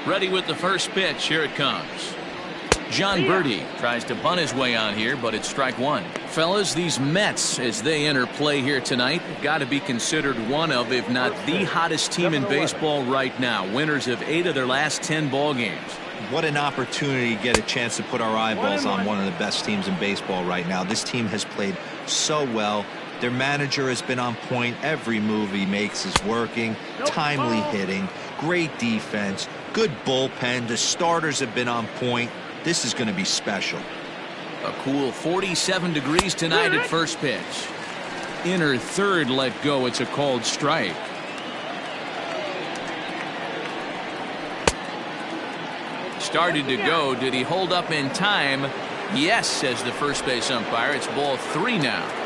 Ready with the first pitch. Here it comes. John Birdie tries to bunt his way on here, but it's strike one. Fellas, these Mets, as they enter play here tonight, got to be considered one of, if not the hottest team in baseball right now. Winners of 8 of their last 10 ball games. What an opportunity to get a chance to put our eyeballs on one of the best teams in baseball right now. This team has played so well. Their manager has been on point. Every move he makes is working. Timely hitting, great defense, good bullpen. The starters have been on point. This is going to be special. A cool 47 degrees tonight at first pitch. Inner third let go. It's a called strike. Started to go. Did he hold up in time? Yes, says the first base umpire. It's ball 3 now.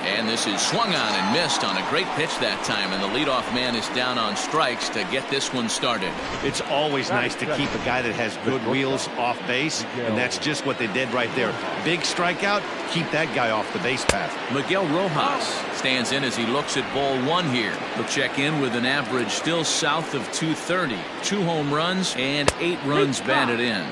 And this is swung on and missed on a great pitch that time, and the leadoff man is down on strikes to get this one started. It's always nice to keep a guy that has good wheels off base, and that's just what they did right there. Big strikeout, keep that guy off the base path. Miguel Rojas stands in as he looks at ball 1 here. He'll check in with an average still south of 230. 2 home runs and 8 runs batted in.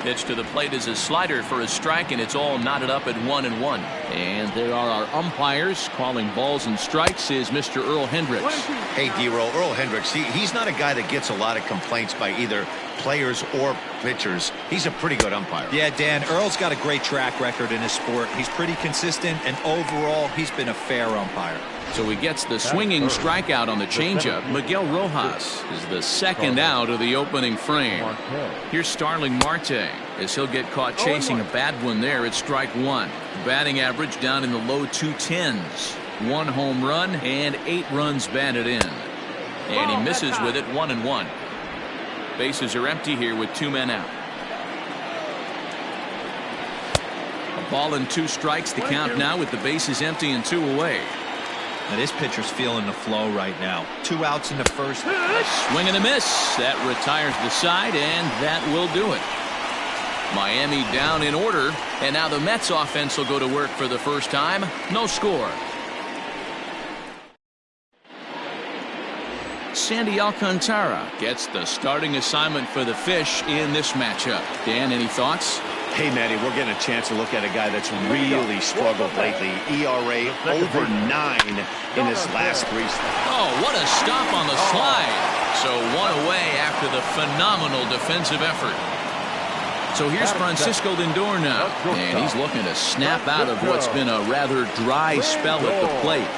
Pitch to the plate is a slider for a strike, and it's all knotted up at 1-1. And there are our umpires calling balls and strikes is Mr. Earl Hendricks. Hey, D-Roll, Earl Hendricks, he's not a guy that gets a lot of complaints by either players or pitchers. He's a pretty good umpire. Yeah, Dan, Earl's got a great track record in his sport. He's pretty consistent, and overall, he's been a fair umpire. So he gets the swinging strikeout on the changeup. Miguel Rojas is the second out of the opening frame. Here's Starling Marte as he'll get caught chasing a bad one there at strike 1. Batting average down in the low 210s. 1 home run and 8 runs batted in. And he misses with it 1-1. Bases are empty here with 2 men out. A ball and 2 strikes the count now with the bases empty and 2 away. Now this pitcher's feeling the flow right now. 2 outs in the first. A swing and a miss. That retires the side, and that will do it. Miami down in order, and now the Mets offense will go to work for the first time. No score. Sandy Alcantara gets the starting assignment for the Fish in this matchup. Dan, any thoughts? Hey, Matty, we're getting a chance to look at a guy that's really struggled lately. ERA over 9 in his last 3 starts. Oh, what a stop on the slide. So 1 away after the phenomenal defensive effort. So here's Francisco Lindor now, and he's looking to snap out of what's been a rather dry spell at the plate.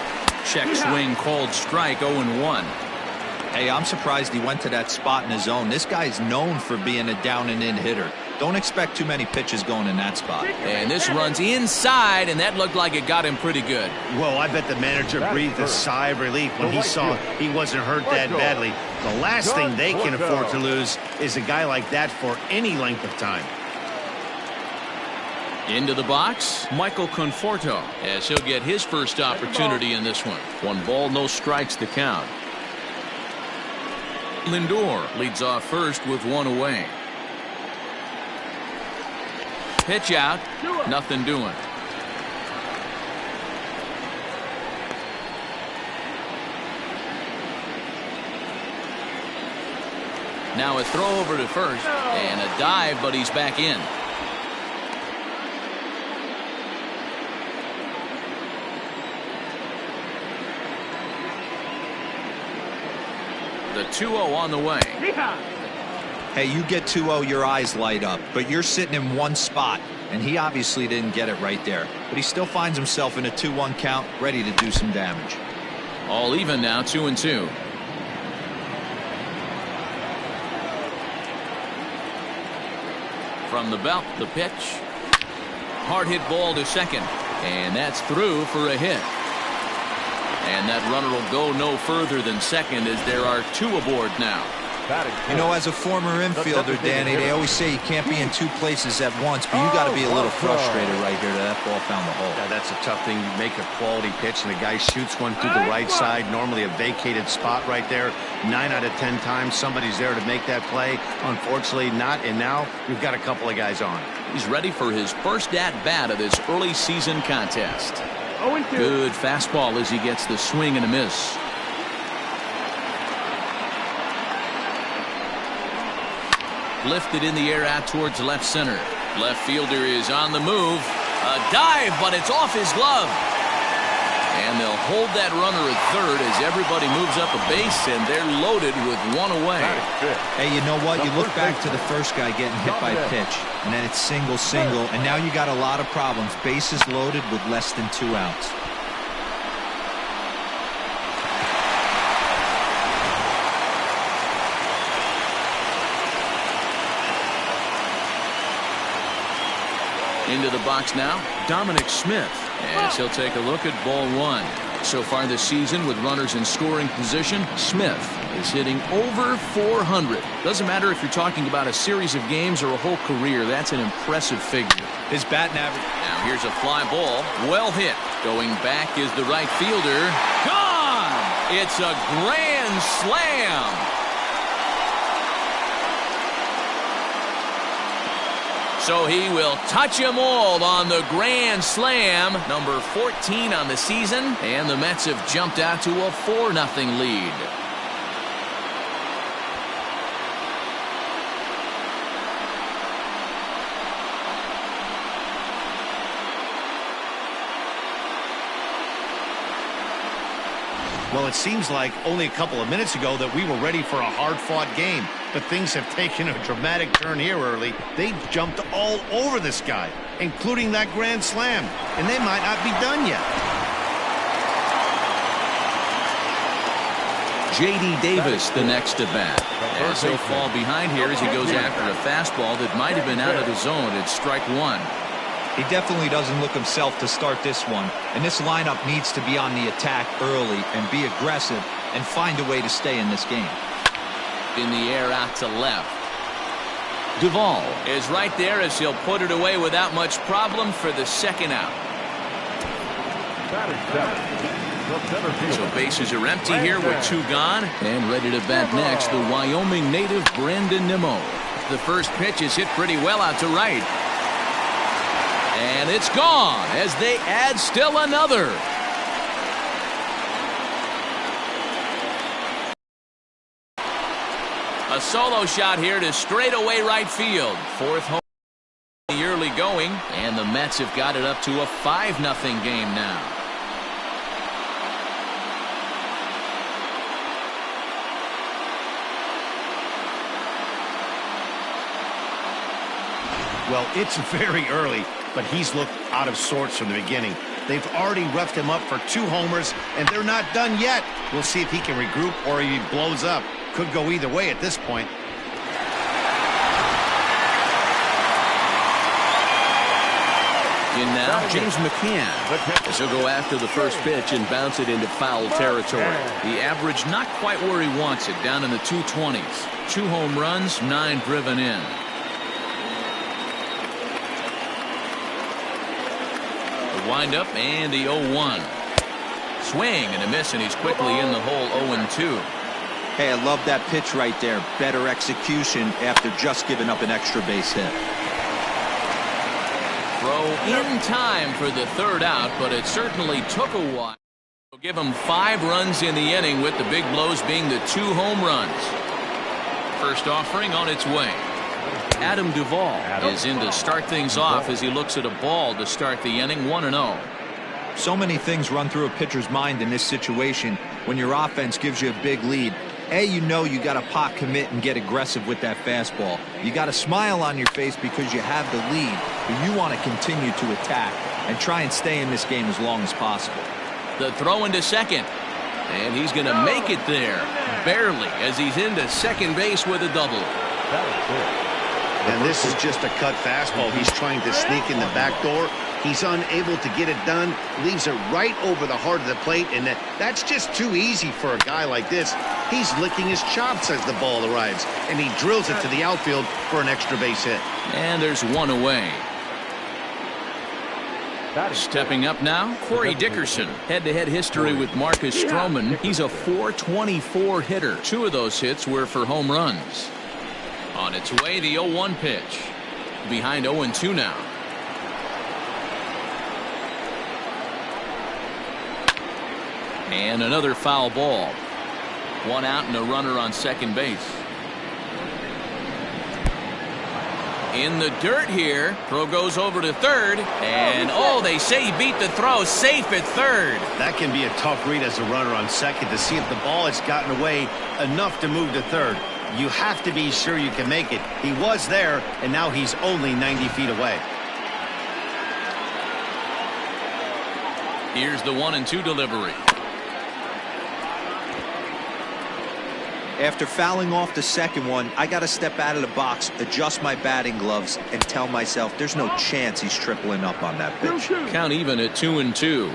Check swing called strike 0-1. Hey, I'm surprised he went to that spot in his zone. This guy's known for being a down and in hitter. Don't expect too many pitches going in that spot. And this runs inside, and that looked like it got him pretty good. Well, I bet the manager breathed a sigh of relief when he saw he wasn't hurt that badly. The last thing they can afford to lose is a guy like that for any length of time. Into the box, Michael Conforto, as he'll get his first opportunity in this one. 1 ball, no strikes to count. Lindor leads off first with 1 away. Pitch out, nothing doing. Now a throw over to first and a dive, but he's back in. The 2-0 on the way. Hey, you get 2-0, your eyes light up, but you're sitting in one spot, and he obviously didn't get it right there. But he still finds himself in a 2-1 count, ready to do some damage. All even now, 2-2. From the belt, the pitch. Hard hit ball to second, and that's through for a hit. And that runner will go no further than second as there are 2 aboard now. You know, as a former infielder, Danny, they always say you can't be in 2 places at once, but you got to be a little frustrated right here that ball found the hole. Yeah, that's a tough thing. You make a quality pitch, and the guy shoots one through the right side, normally a vacated spot right there. 9 out of 10 times, somebody's there to make that play. Unfortunately, not, and now we've got a couple of guys on. He's ready for his first at-bat of this early season contest. Good fastball as he gets the swing and a miss. Lifted in the air out towards left center. Left fielder is on the move. A dive, but it's off his glove. And they'll hold that runner at third as everybody moves up a base, and they're loaded with one away. Hey, you know what? You look back to the first guy getting hit by a pitch, and then it's single, and now you got a lot of problems. Bases loaded with less than 2 outs. Into the box now, Dominic Smith. As he'll take a look at ball 1. So far this season with runners in scoring position, Smith is hitting over 400. Doesn't matter if you're talking about a series of games or a whole career. That's an impressive figure. His batting average. Now here's a fly ball. Well hit. Going back is the right fielder. Gone! It's a grand slam. So he will touch them all on the grand slam, number 14 on the season, and the Mets have jumped out to a 4-0 lead. Well, it seems like only a couple of minutes ago that we were ready for a hard-fought game. But things have taken a dramatic turn here early. They jumped all over this guy, including that grand slam. And they might not be done yet. J.D. Davis, the next at bat. As he'll fall behind here as he goes after a fastball that might have been out of the zone. It's strike 1. He definitely doesn't look himself to start this one, and this lineup needs to be on the attack early and be aggressive and find a way to stay in this game. In the air out to left. Duvall is right there as he'll put it away without much problem for the second out. So bases are empty here with 2 gone, and ready to bat next, the Wyoming native Brandon Nimmo. The first pitch is hit pretty well out to right. And it's gone as they add still another. A solo shot here to straightaway right field. 4th home in the early going, and the Mets have got it up to a 5-0 game now. Well, it's very early, but he's looked out of sorts from the beginning. They've already roughed him up for 2 homers, and they're not done yet. We'll see if he can regroup or he blows up. Could go either way at this point. In now, James McCann. As he'll go after the first pitch and bounce it into foul territory. The average not quite where he wants it, down in the 220s. 2 home runs, 9 driven in. The windup and the 0-1. Swing and a miss, and he's quickly in the hole 0-2. Hey, I love that pitch right there. Better execution after just giving up an extra base hit. Throw in time for the 3rd out, but it certainly took a while. We'll give him 5 runs in the inning, with the big blows being the 2 home runs. First offering on its way. Adam Duvall is in to start things off as he looks at a ball to start the inning. 1-0. So many things run through a pitcher's mind in this situation when your offense gives you a big lead. You know you got to pot commit and get aggressive with that fastball. You got a smile on your face because you have the lead, but you want to continue to attack and try and stay in this game as long as possible. The throw into second, and he's going to make it there, barely, as he's into second base with a double. And this is just a cut fastball. He's trying to sneak in the back door. He's unable to get it done. Leaves it right over the heart of the plate, and that's just too easy for a guy like this. He's licking his chops as the ball arrives, and he drills it to the outfield for an extra base hit. And there's 1 away. Stepping up now, Corey Dickerson. Head-to-head history with Marcus Stroman. He's a .424 hitter. 2 of those hits were for home runs. On its way, the 0-1 pitch. Behind 0-2 now. And another foul ball. 1 out and a runner on second base. In the dirt here. Throw goes over to third. And, oh, they say he beat the throw. Safe at third. That can be a tough read as a runner on second to see if the ball has gotten away enough to move to third. You have to be sure you can make it. He was there, and now he's only 90 feet away. Here's the 1-2 delivery. After fouling off the second one, I got to step out of the box, adjust my batting gloves, and tell myself there's no chance he's tripling up on that pitch. Count even at 2-2.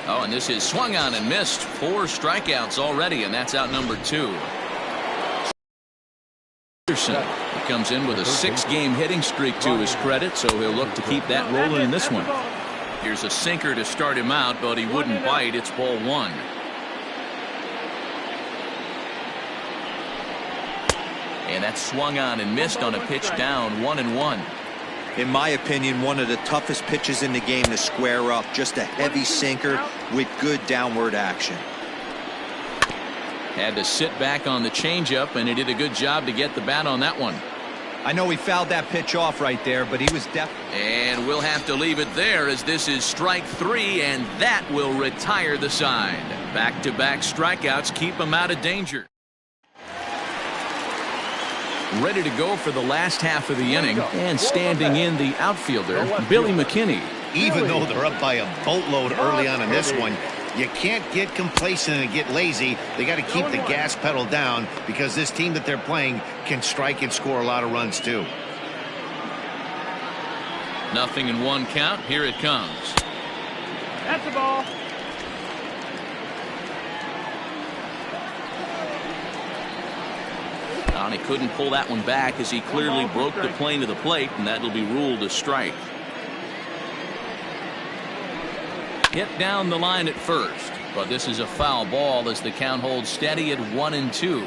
Oh, and this is swung on and missed. 4 strikeouts already, and that's out number 2. Anderson comes in with a 6-game hitting streak to his credit, so he'll look to keep that rolling in this one. Here's a sinker to start him out, but he wouldn't bite. It's ball 1. And that's swung on and missed on a pitch down 1-1. In my opinion, one of the toughest pitches in the game to square up. Just a heavy sinker with good downward action. Had to sit back on the changeup, and he did a good job to get the bat on that one. I know he fouled that pitch off right there, but he was definitely. And we'll have to leave it there as this is strike 3, and that will retire the side. Back-to-back strikeouts keep him out of danger. Ready to go for the last half of the inning, and standing in the outfielder, Billy McKinney. Even though they're up by a boatload early on in this one, you can't get complacent and get lazy. They got to keep the gas pedal down because this team that they're playing can strike and score a lot of runs too. 0-1 count. Here it comes. That's the ball. And he couldn't pull that one back as he clearly broke the plane to the plate, and that'll be ruled a strike. Hit down the line at first, but this is a foul ball as the count holds steady at 1-2.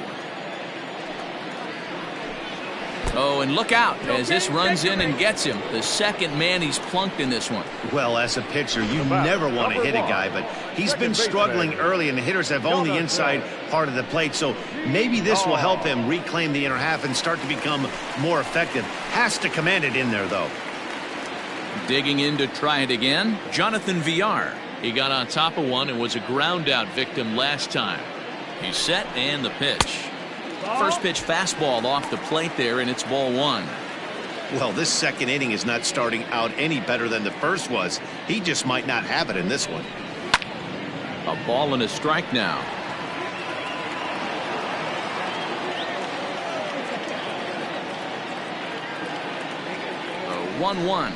Oh, and look out as this runs in and gets him. The second man he's plunked in this one. Well, as a pitcher, you never want to hit a guy, but he's been struggling early, and the hitters have owned the inside part of the plate, so maybe this will help him reclaim the inner half and start to become more effective. Has to command it in there, though. Digging in to try it again, Jonathan Villar. He got on top of one and was a ground out victim last time. He's set and the pitch. First pitch fastball off the plate there, and it's ball 1. Well, this second inning is not starting out any better than the first was. He just might not have it in this one. A ball and a strike now. 1-1.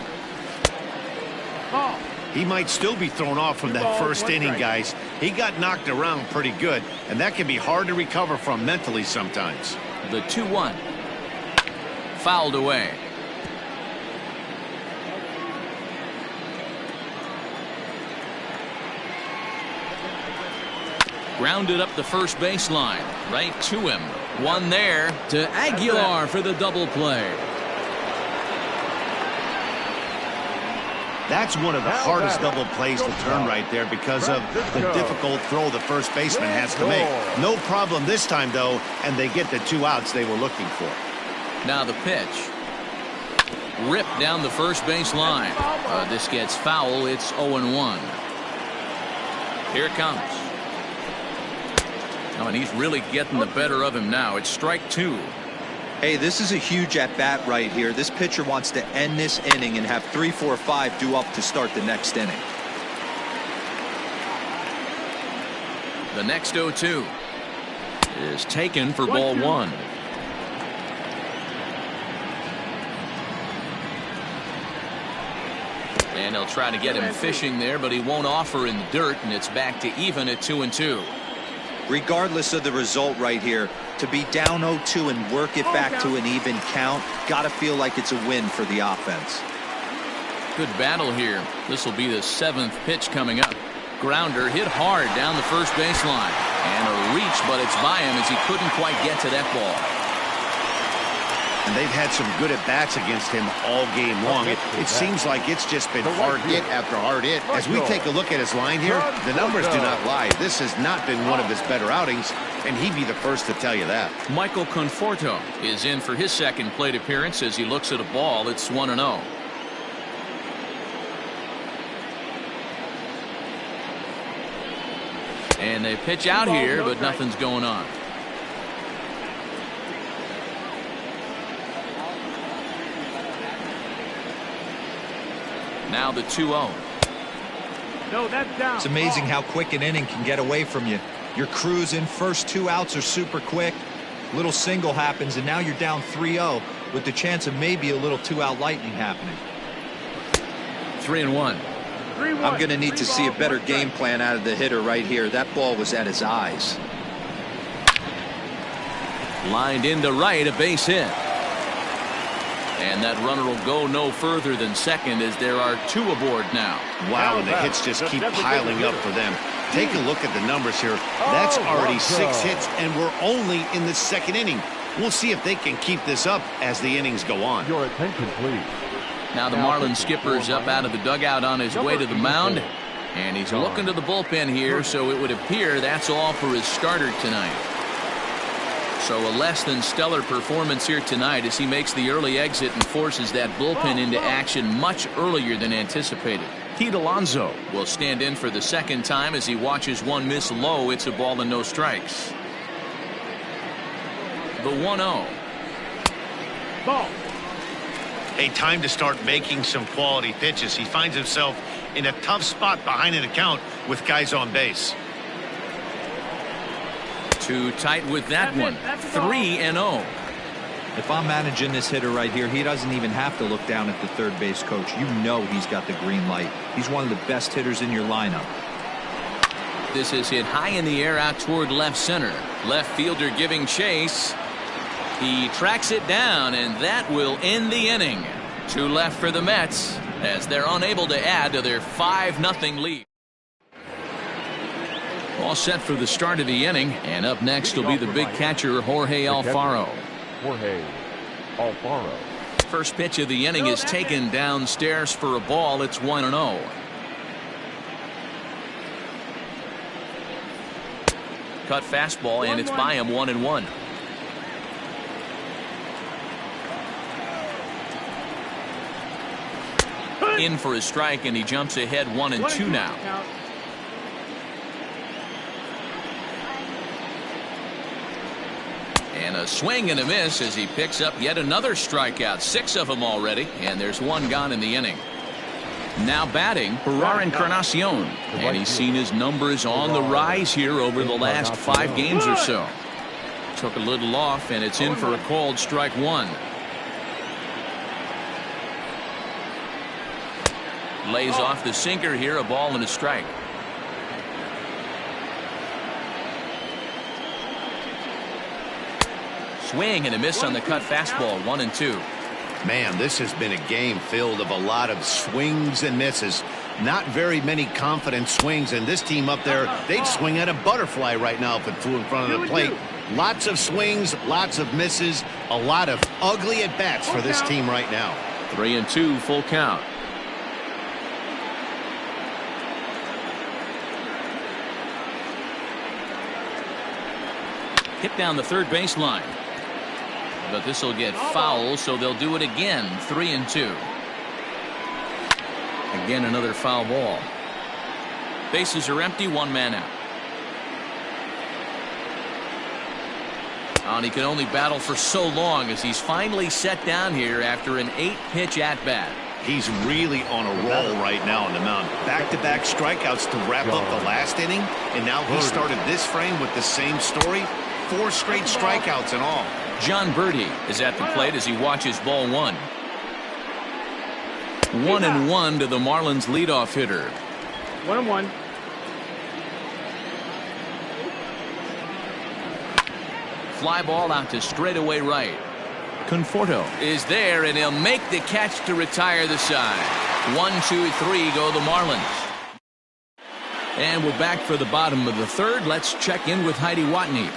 He might still be thrown off from that first inning, guys. He got knocked around pretty good, and that can be hard to recover from mentally sometimes. The 2-1. Fouled away. Grounded up the first baseline. Right to him. One there to Aguilar for the double play. That's one of the hardest double plays to turn right there because of the difficult throw the first baseman has to make. No problem this time, though, and they get the 2 outs they were looking for. Now the pitch. Ripped down the first base line. This gets foul. It's 0-1. Here it comes. Oh, and he's really getting the better of him now. It's strike 2. Hey, this is a huge at-bat right here. This pitcher wants to end this inning and have 3, 4, 5 due up to start the next inning. The next 0-2 is taken for ball 1. And they'll try to get him fishing there, but he won't offer in the dirt, and it's back to even at 2-2. Regardless of the result right here, to be down 0-2 and work it back to an even count, gotta feel like it's a win for the offense. Good battle here. This will be the 7th pitch coming up. Grounder hit hard down the first baseline. And a reach, but it's by him as he couldn't quite get to that ball. And they've had some good at-bats against him all game long. It seems like it's just been hard hit after hard hit. As we take a look at his line here, the numbers do not lie. This has not been one of his better outings, and he'd be the first to tell you that. Michael Conforto is in for his second plate appearance as he looks at a ball. It's 1-0. And they pitch out here, but nothing's going on. Now the 2-0. No, that's down. It's amazing how quick an inning can get away from you. You're cruising, first 2 outs are super quick. Little single happens, and now you're down 3-0 with the chance of maybe a little 2-out lightning happening. 3-1. I'm going to need to see a better game plan out of the hitter right here. That ball was at his eyes. Lined into right, a base hit. And that runner will go no further than second as there are 2 aboard now. Wow, and the hits just keep piling up for them. Take a look at the numbers here. That's already 6 hits, and we're only in the 2nd inning. We'll see if they can keep this up as the innings go on. Your attention, please. Now the Marlins skipper's up out of the dugout on his way to the mound. And he's looking to the bullpen here, so it would appear that's all for his starter tonight. So a less than stellar performance here tonight as he makes the early exit and forces that bullpen into action much earlier than anticipated. Pete Alonso will stand in for the second time as he watches one miss low. It's a ball and no strikes. The 1-0. Ball. A time to start making some quality pitches. He finds himself in a tough spot behind an account with guys on base. Too tight with that one. 3-0. If I'm managing this hitter right here, he doesn't even have to look down at the third base coach. You know he's got the green light. He's one of the best hitters in your lineup. This is hit high in the air out toward left center. Left fielder giving chase. He tracks it down, and that will end the inning. 2 left for the Mets as they're unable to add to their 5-0 lead. All set for the start of the inning, and up next will be the big catcher Jorge Alfaro. Jorge Alfaro. First pitch of the inning is taken downstairs for a ball. It's 1-0. Cut fastball, and it's by him. 1-1. In for a strike, and he jumps ahead 1-2 now. And a swing and a miss as he picks up yet another strikeout. 6 of them already, and there's 1 gone in the inning. Now batting, Jerar Encarnacion, and he's seen his numbers on the rise here over the last 5 games or so. Took a little off, and it's in for a called strike 1. Lays off the sinker here, a ball and a strike. Swing and a miss on the cut fastball. 1-2. Man, this has been a game filled of a lot of swings and misses. Not very many confident swings, and this team up there, they'd swing at a butterfly right now if it flew in front of the plate. Lots of swings, lots of misses, a lot of ugly at-bats for this team right now. 3-2, full count. Hit down the third baseline. But this will get foul, so they'll do it again. 3-2. Again, another foul ball. Bases are empty, 1 man out. And he can only battle for so long as he's finally set down here after an 8-pitch at-bat. He's really on a roll right now on the mound. Back-to-back strikeouts to wrap up the last inning, and now he started this frame with the same story. 4 straight strikeouts and all. John Birdie is at the plate as he watches ball 1. 1-1 to the Marlins leadoff hitter. 1-1. Fly ball out to straightaway right. Conforto is there, and he'll make the catch to retire the side. 1, 2, 3 go the Marlins. And we're back for the bottom of the third. Let's check in with Heidi Watney.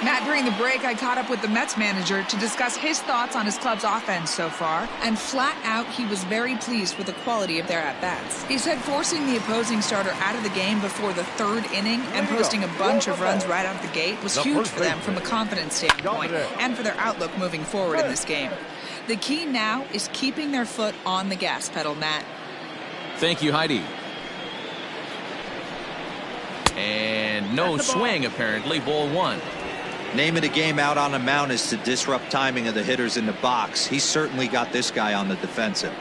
Matt, during the break, I caught up with the Mets manager to discuss his thoughts on his club's offense so far, and flat out, he was very pleased with the quality of their at-bats. He said forcing the opposing starter out of the game before the third inning and posting a bunch of runs right out of the gate was huge for them from a confidence standpoint and for their outlook moving forward in this game. The key now is keeping their foot on the gas pedal, Matt. Thank you, Heidi. And no swing, apparently. Ball 1. Name of the game out on the mound is to disrupt timing of the hitters in the box. He's certainly got this guy on the defensive.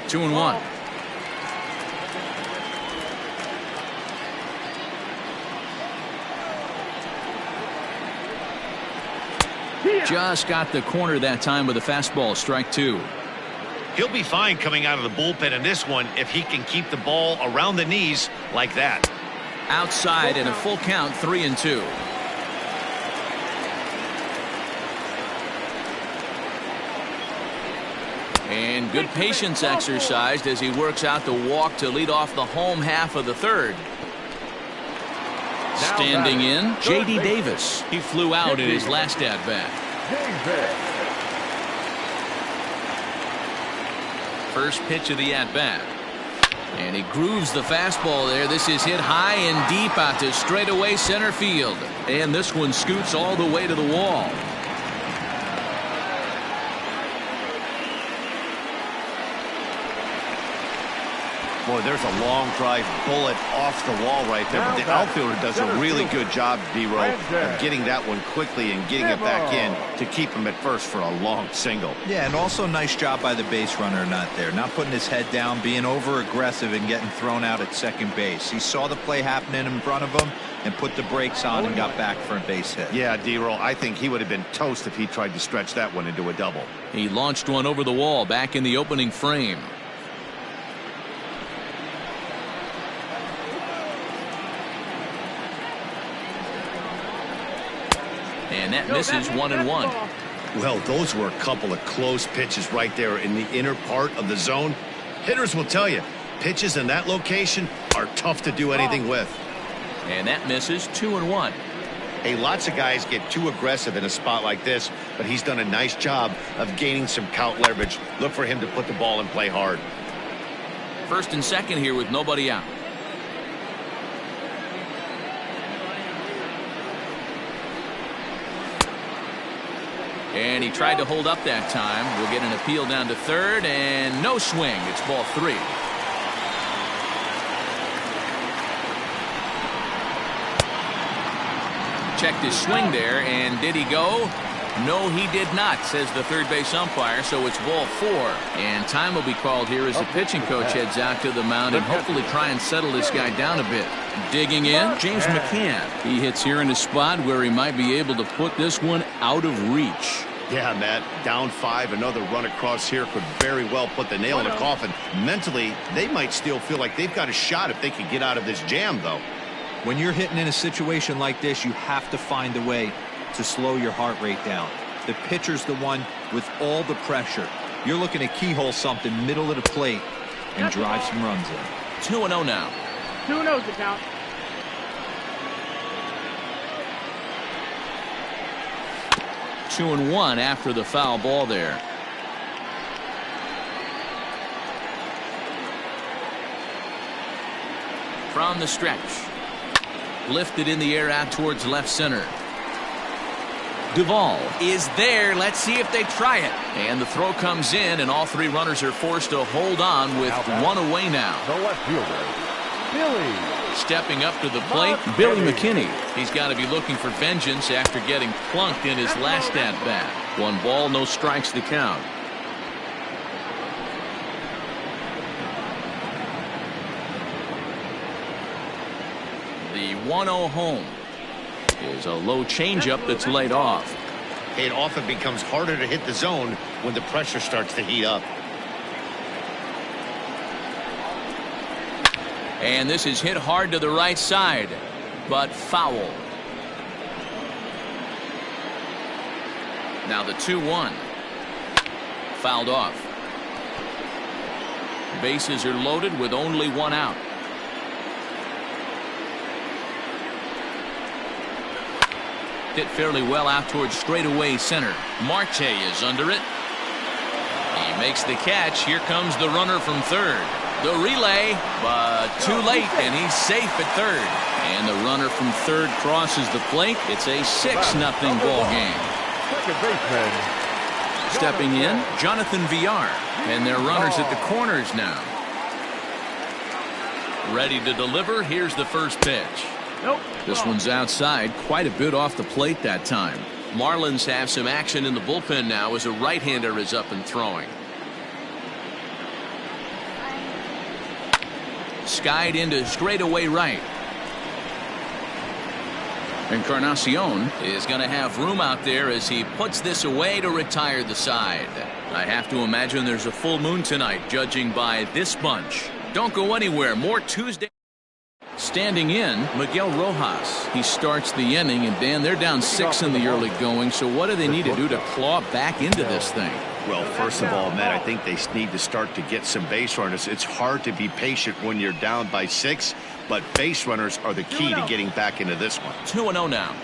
2-1. Just got the corner that time with a fastball. Strike 2. He'll be fine coming out of the bullpen in this one if he can keep the ball around the knees like that. Outside and a full count. 3-2. And good patience exercised as he works out the walk to lead off the home half of the third. Standing in, J.D. Davis. He flew out in his last at-bat. First pitch of the at-bat. And he grooves the fastball there. This is hit high and deep out to straightaway center field. And this one scoots all the way to the wall. Boy, there's a long drive bullet off the wall right there. But the outfielder does a really good job, D-Row, of getting that one quickly and getting it back in to keep him at first for a long single. Yeah, and also nice job by the base runner not putting his head down, being over aggressive and getting thrown out at second base. He saw the play happening in front of him and put the brakes on and got back for a base hit. Yeah, D-Row, I think he would have been toast if he tried to stretch that one into a double. He launched one over the wall back in the opening frame. And that misses 1-1. Well, those were a couple of close pitches right there in the inner part of the zone. Hitters will tell you, pitches in that location are tough to do anything with. And that misses 2-1. Hey, lots of guys get too aggressive in a spot like this, but he's done a nice job of gaining some count leverage. Look for him to put the ball and play hard. First and second here with nobody out. And he tried to hold up that time. We'll get an appeal down to third, and no swing. It's ball 3. Checked his swing there, and did he go? No, he did not, says the third base umpire, so it's ball 4. And time will be called here as the pitching coach heads out to the mound and hopefully try and settle this guy down a bit. Digging in, James McCann. He hits here in a spot where he might be able to put this one out of reach. Yeah, Matt, down 5, another run across here could very well put the nail in the coffin. Mentally, they might still feel like they've got a shot if they can get out of this jam, though. When you're hitting in a situation like this, you have to find a way to slow your heart rate down. The pitcher's the one with all the pressure. You're looking to keyhole something middle of the plate and drive some runs in. 2-0 now. 2-0's the count. Two and 1 after the foul ball there. From the stretch. Lifted in the air out towards left center. Duvall is there. Let's see if they try it. And the throw comes in, and all 3 runners are forced to hold on with 1 away now. The left fielder, Billy. Stepping up to the plate, Billy McKinney. He's got to be looking for vengeance after getting plunked in his last at-bat. 1 ball, no strikes to count. The 1-0 home is a low changeup that's laid off. It often becomes harder to hit the zone when the pressure starts to heat up. And this is hit hard to the right side, but foul. Now the 2-1. Fouled off. Bases are loaded with only 1 out. Hit fairly well out towards straightaway center. Marte is under it. He makes the catch. Here comes the runner from third. The relay, but too late, and he's safe at third. And the runner from third crosses the plate. It's a 6-0 ball game. Second baseman. Stepping in, Jonathan Villar. And they're runners at the corners now. Ready to deliver. Here's the first pitch. Nope. This one's outside, quite a bit off the plate that time. Marlins have some action in the bullpen now as a right-hander is up and throwing. Skied into straightaway right. Encarnacion is going to have room out there as he puts this away to retire the side. I have to imagine there's a full moon tonight, judging by this bunch. Don't go anywhere. More Tuesday. Standing in, Miguel Rojas. He starts the inning, and Dan, they're down 6 in the early going, so what do they need to do to claw back into this thing? Well, first of all, Matt, I think they need to start to get some base runners. It's hard to be patient when you're down by 6, but base runners are the key to getting back into this one. 2-0 now.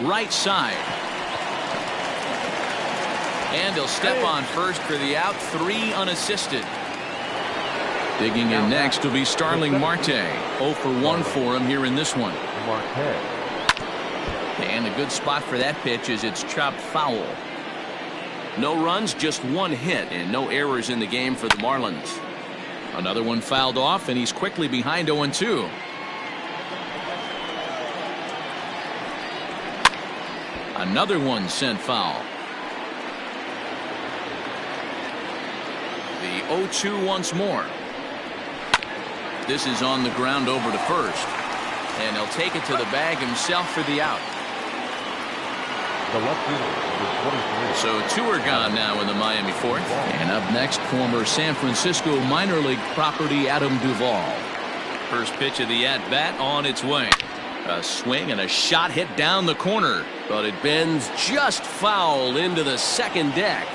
Right side. And he'll step on first for the out. 3 unassisted. Digging in next will be Starling Marte. 0 for 1 for him here in this one. Marte. And a good spot for that pitch is it's chopped foul. No runs, just 1 hit, and no errors in the game for the Marlins. Another one fouled off, and he's quickly behind 0-2. Another one sent foul. The 0-2 once more. This is on the ground over to first. And he'll take it to the bag himself for the out. The left fielder, 23. So 2 are gone now in the Miami fourth. And up next, former San Francisco minor league property Adam Duvall. First pitch of the at-bat on its way. A swing and a shot hit down the corner. But it bends just foul into the second deck.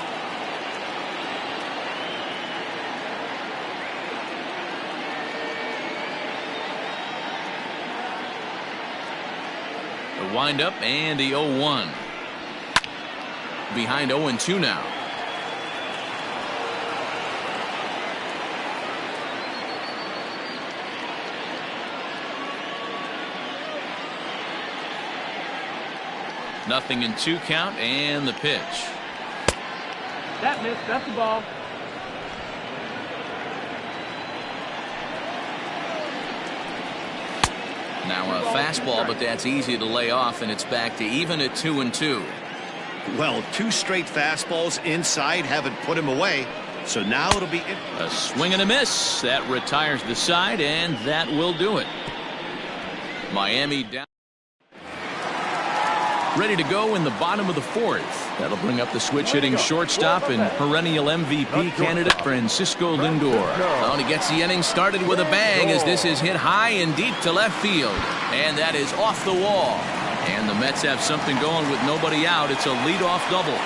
The windup and the 0-1. Behind 0-2 now. Nothing in 2 count and the pitch. That missed. That's the ball. Now a fastball, but that's easy to lay off, and it's back to even at 2-2. Well, 2 straight fastballs inside haven't put him away. So now it'll be A swing and a miss. That retires the side, and that will do it. Miami down. Ready to go in the bottom of the fourth. That'll bring up the switch-hitting shortstop and perennial MVP candidate Francisco Lindor. And he gets the inning started with a bang as this is hit high and deep to left field. And that is off the wall. And the Mets have something going with nobody out. It's a leadoff double.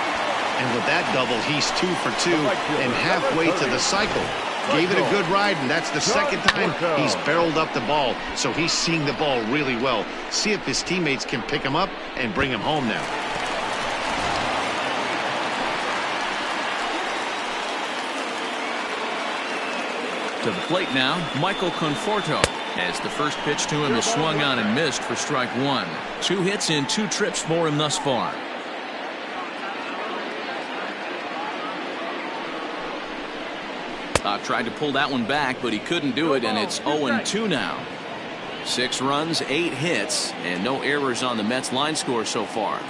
And with that double, he's 2 for 2 and halfway to the cycle. Gave it a good ride, and that's the second time he's barreled up the ball. So he's seeing the ball really well. See if his teammates can pick him up and bring him home now. To the plate now, Michael Conforto. As the first pitch to him is swung on and missed for strike 1. 2 hits in 2 trips for him thus far. Tried to pull that one back, but he couldn't do it, and it's 0-2 now. 6 runs, 8 hits, and no errors on the Mets line score so far.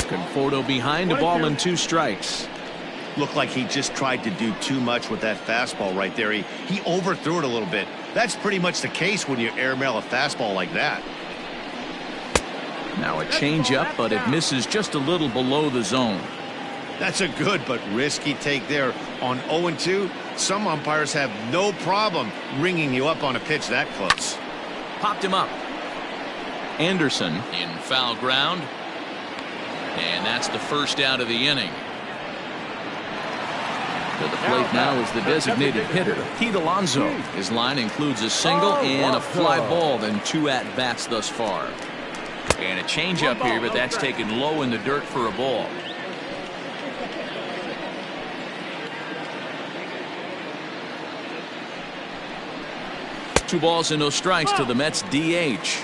Conforto behind, a ball and 2 strikes. Looked like he just tried to do too much with that fastball right there. He overthrew it a little bit. That's pretty much the case when you airmail a fastball like that. Now a changeup, but it misses just a little below the zone. That's a good but risky take there. On 0-2, some umpires have no problem ringing you up on a pitch that close. Popped him up. Anderson in foul ground. And that's the first out of the inning. To the plate now is the designated hitter, Pete Alonso. His line includes a single and a fly ball, then 2 at-bats thus far. And a changeup here, but that's taken low in the dirt for a ball. Two balls and no strikes to the Mets DH.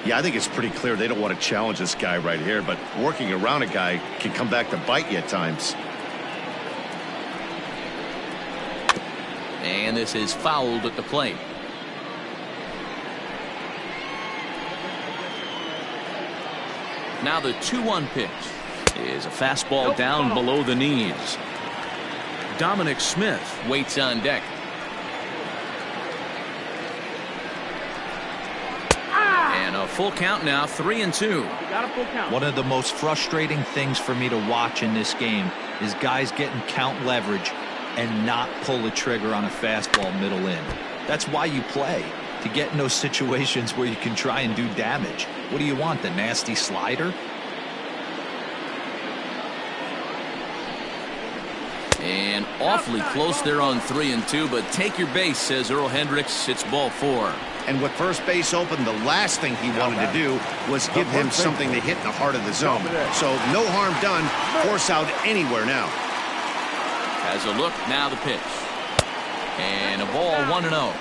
Yeah, I think it's pretty clear they don't want to challenge this guy right here, but working around a guy can come back to bite you at times. And this is fouled at the plate. Now the 2-1 pitch is a fastball down below the knees. Dominic Smith waits on deck. And a full count now, 3-2. Got a full count. One of the most frustrating things for me to watch in this game is guys getting count leverage and not pull the trigger on a fastball middle in. That's why you play, to get in those situations where you can try and do damage. What do you want, the nasty slider? And awfully close there on 3-2, but take your base, says Earl Hendricks. It's ball 4. And with first base open, the last thing he wanted to do was give him something to hit in the heart of the zone. So no harm done. Force out anywhere now. Has a look, now the pitch. And a ball, 1-0.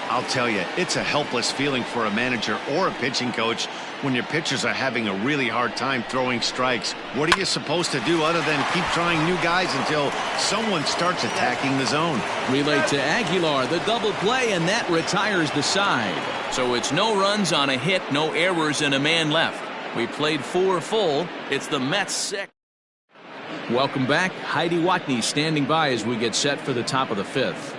I'll tell you, it's a helpless feeling for a manager or a pitching coach when your pitchers are having a really hard time throwing strikes. What are you supposed to do other than keep trying new guys until someone starts attacking the zone? Relay to Aguilar, the double play, and that retires the side. So it's no runs on a hit, no errors, and a man left. We played 4 full. It's the Mets 6. Welcome back. Heidi Watney standing by as we get set for the top of the 5th.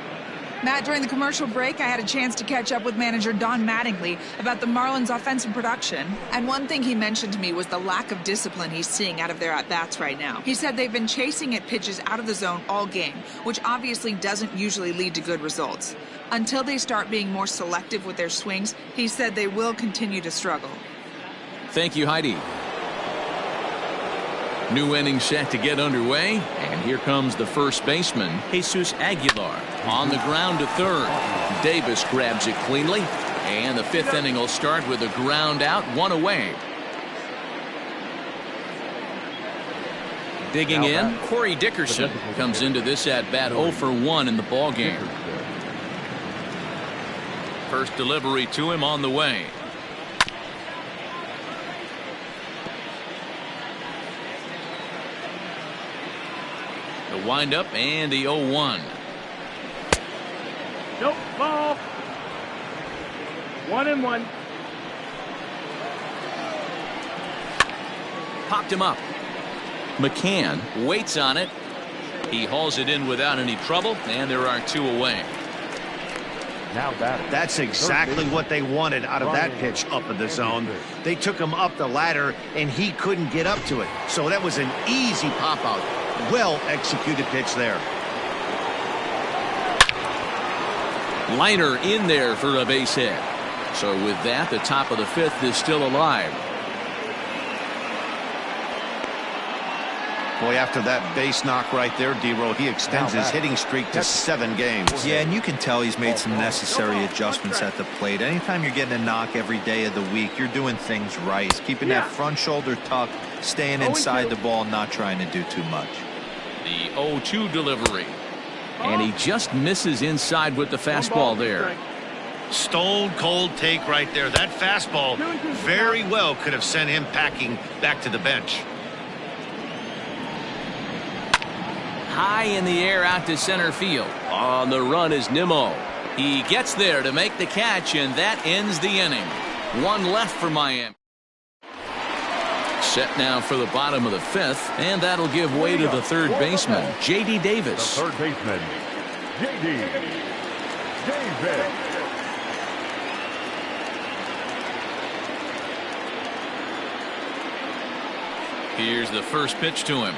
Matt, during the commercial break, I had a chance to catch up with manager Don Mattingly about the Marlins' offensive production. And one thing he mentioned to me was the lack of discipline he's seeing out of their at-bats right now. He said they've been chasing at pitches out of the zone all game, which obviously doesn't usually lead to good results. Until they start being more selective with their swings, he said they will continue to struggle. Thank you, Heidi. New inning set to get underway, and here comes the first baseman, Jesus Aguilar. On the ground to third. Davis grabs it cleanly, and the 5th inning will start with a ground out, 1 away. Digging in, Corey Dickerson comes into this at-bat 0 for 1 in the ballgame. First delivery to him on the way. The windup and the 0-1. Nope, ball. 1-1. Popped him up. McCann waits on it. He hauls it in without any trouble, and there are 2 away. Now batting. That's exactly what they wanted out of that pitch up in the zone. They took him up the ladder, and he couldn't get up to it. So that was an easy pop-out. Well-executed pitch there. Liner in there for a base hit. So with that, the top of the 5th is still alive. Boy, after that base knock right there, D-Roll, he extends his hitting streak to 7 games. Yeah, and you can tell he's made some necessary adjustments at the plate. Anytime you're getting a knock every day of the week, you're doing things right. He's keeping that front shoulder tucked, staying inside the ball, not trying to do too much. The 0-2 delivery. And he just misses inside with the fastball there. Stone cold take right there. That fastball very well could have sent him packing back to the bench. High in the air out to center field. On the run is Nimmo. He gets there to make the catch, and that ends the inning. 1 left for Miami. Set now for the bottom of the 5th, and that'll give way to the 3rd baseman, J.D. Davis. The 3rd baseman, J.D. Davis. Here's the first pitch to him.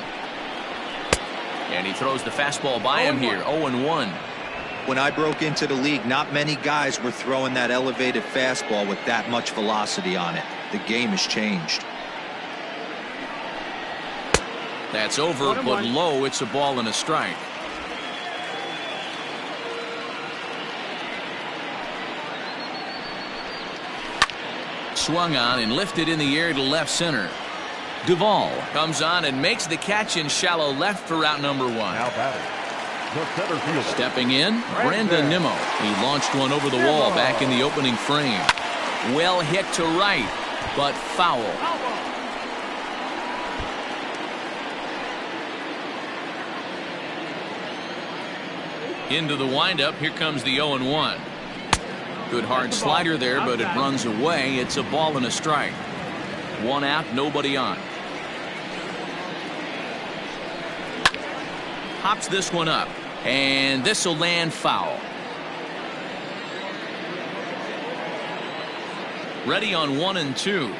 And he throws the fastball by him here, 0-1. When I broke into the league, not many guys were throwing that elevated fastball with that much velocity on it. The game has changed. That's over, but low. It's a ball and a strike. Swung on and lifted in the air to left center. Duvall comes on and makes the catch in shallow left for route number 1. Now batting, the center fielder. Stepping in, Brandon Nimmo. He launched one over the wall back in the opening frame. Well hit to right, but foul. Into the windup, here comes the 0-1. Good hard slider there, but it runs away. It's a ball and a strike. 1 out, nobody on. Hops this one up, and this will land foul. Ready on 1 and 2.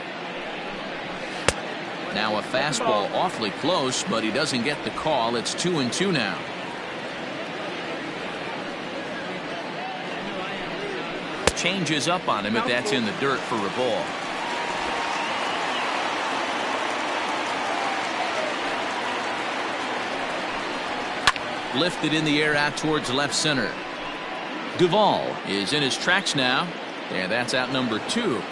Now a fastball awfully close, but he doesn't get the call. It's 2 and 2 now. Changes up on him if that's in the dirt for a ball. Lifted in the air out towards left center. Duvall is in his tracks now, and that's out number 2.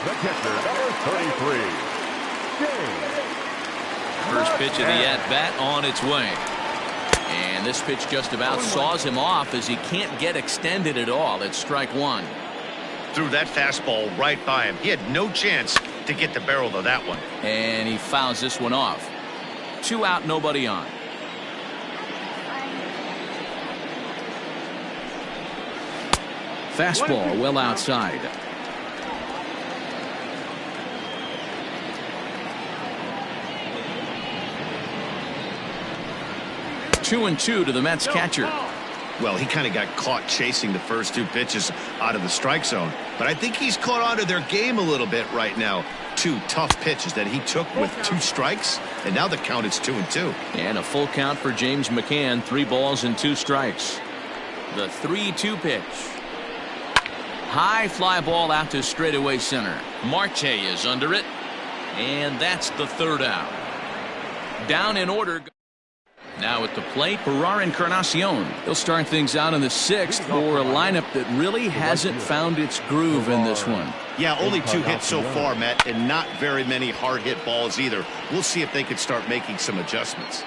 The catcher, number 33. First pitch of the at-bat on its way. And this pitch just about saws him off as he can't get extended at all. It's strike 1. Threw that fastball right by him. He had no chance to get the barrel to that one. And he fouls this one off. 2 out, nobody on. Fastball well outside. Two and 2 to the Mets catcher. Well, he kind of got caught chasing the first 2 pitches out of the strike zone. But I think he's caught onto their game a little bit right now. 2 tough pitches that he took with 2 strikes, and now the count is 2 and 2. And a full count for James McCann. 3 balls and 2 strikes. The 3-2 pitch. High fly ball out to straightaway center. Marte is under it, and that's the 3rd out. Down in order. Now at the plate, Ferrar Encarnacion. He'll start things out in the 6th for a lineup that really hasn't found its groove in this one. Yeah, only 2 hits so far, Matt, and not very many hard hit balls either. We'll see if they can start making some adjustments.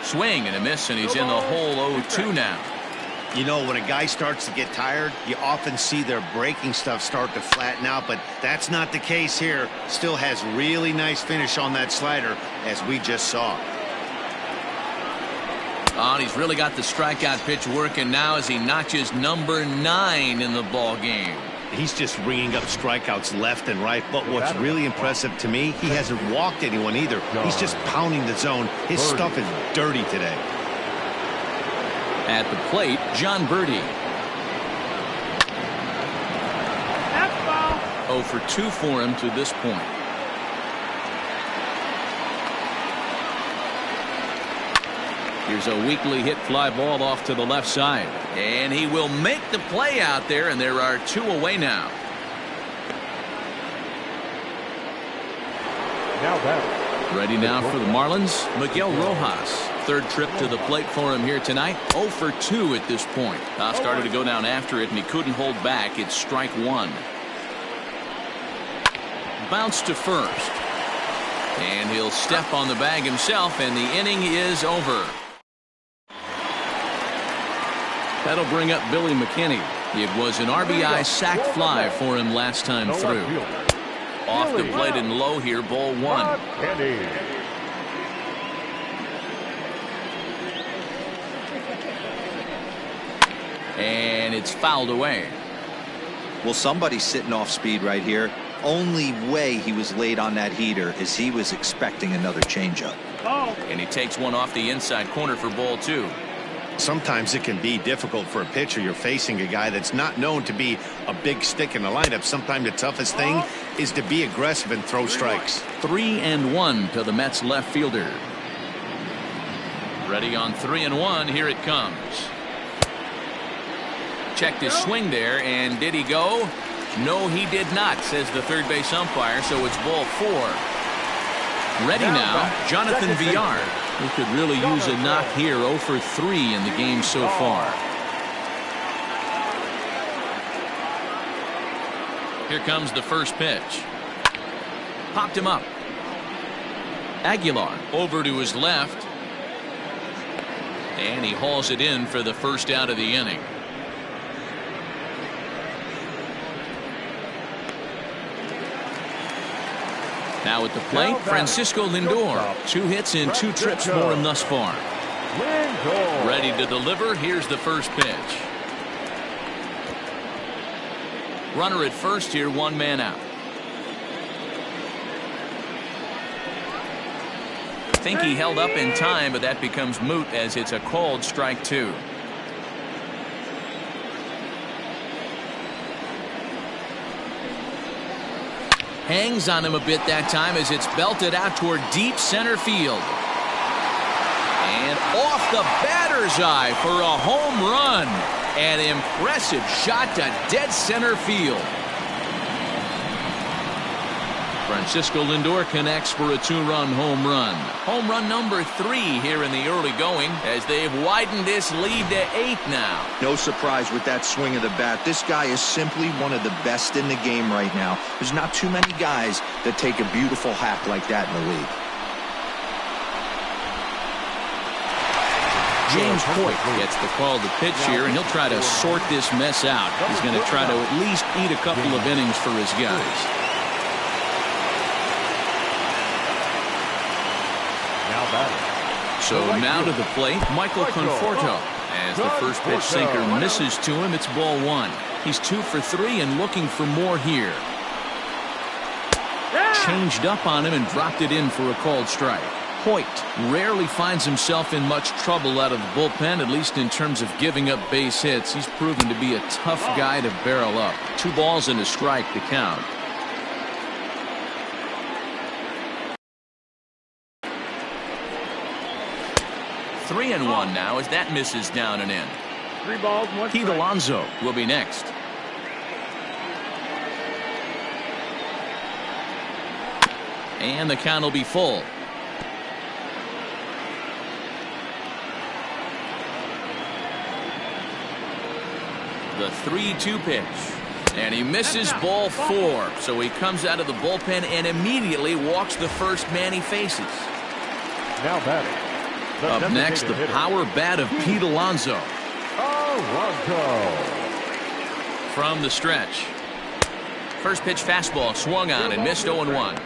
Swing and a miss, and he's in the hole 0-2 now. You know, when a guy starts to get tired, you often see their breaking stuff start to flatten out, but that's not the case here. Still has really nice finish on that slider, as we just saw. Oh, and he's really got the strikeout pitch working now as he notches number 9 in the ball game. He's just ringing up strikeouts left and right, but what's really impressive to me, he hasn't walked anyone either. He's just pounding the zone. His stuff is dirty today. At the plate, John Birdie. 0 for 2 for him to this point. Here's a weakly hit fly ball off to the left side. And he will make the play out there, and there are 2 away now. Now batting. Ready now for the Marlins, Miguel Rojas. 3rd trip to the plate for him here tonight. 0 for 2 at this point. Started to go down after it, and he couldn't hold back. It's strike 1. Bounce to first. And he'll step on the bag himself, and the inning is over. That'll bring up Billy McKinney. It was an RBI sac fly for him last time through. Off the plate and low here, ball 1. And it's fouled away. Well, somebody's sitting off speed right here. Only way he was late on that heater is he was expecting another changeup. And he takes one off the inside corner for ball 2. Sometimes it can be difficult for a pitcher. You're facing a guy that's not known to be a big stick in the lineup. Sometimes the toughest thing is to be aggressive and throw strikes. 3-1 to the Mets left fielder. Ready on 3-1. Here it comes. Checked his swing there, and did he go? No, he did not, says the third base umpire, so it's ball 4. Ready now, Jonathan Villar. He could really use a knock here. 0 for 3 in the game so far. Here comes the first pitch. Popped him up. Aguilar over to his left. And he hauls it in for the first out of the inning. Now at the plate, Francisco Lindor. 2 hits in 2 trips for him thus far. Ready to deliver. Here's the first pitch. Runner at first here, 1 man out. I think he held up in time, but that becomes moot as it's a called strike 2. Hangs on him a bit that time as it's belted out toward deep center field. And off the batter's eye for a home run. An impressive shot to dead center field. Francisco Lindor connects for a 2-run home run. Home run number 3 here in the early going as they've widened this lead to 8 now. No surprise with that swing of the bat. This guy is simply one of the best in the game right now. There's not too many guys that take a beautiful hack like that in the league. James Hoyt gets the call to pitch here, and he'll try to sort this mess out. He's going to try to at least eat a couple of innings for his guys. So now to the plate, Michael Conforto. As the first pitch sinker misses to him, it's ball 1. He's 2 for 3 and looking for more here. Changed up on him and dropped it in for a called strike. Hoyt rarely finds himself in much trouble out of the bullpen, at least in terms of giving up base hits. He's proven to be a tough guy to barrel up. 2 balls and a strike to count. Three and 1 now as that misses down and in. 3 balls, 1 Pete strike. Alonso will be next. And the count will be full. The 3-2 pitch. And he misses ball 4. So he comes out of the bullpen and immediately walks the first man he faces. Now batting. Up next, the power bat of Pete Alonso. From the stretch. First pitch fastball swung on and missed 0-1.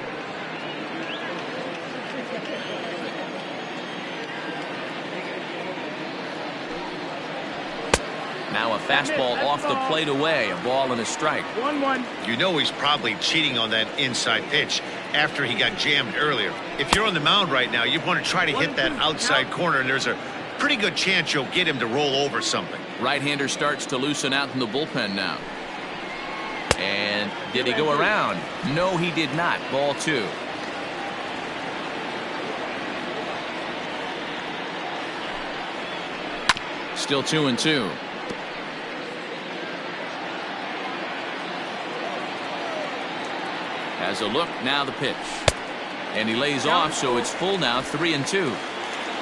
Now a fastball off the plate away. A ball and a strike. 1-1. You know he's probably cheating on that inside pitch after he got jammed earlier. If you're on the mound right now, you want to try to hit that outside corner, and there's a pretty good chance you'll get him to roll over something. Right-hander starts to loosen out in the bullpen now. And did he go around? No, he did not. Ball 2. Still 2-2. Has a look, now the pitch. And he lays off, so it's full now, 3-2.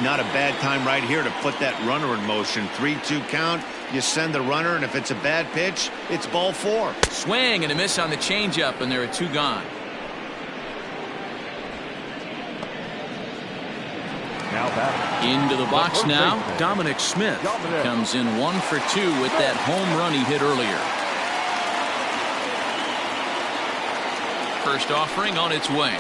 Not a bad time right here to put that runner in motion. 3-2 count. You send the runner, and if it's a bad pitch, it's ball 4. Swing and a miss on the changeup, and there are 2 gone. Now batting. Into the box now, Dominic Smith comes in 1 for 2 with that home run he hit earlier. First offering on its way.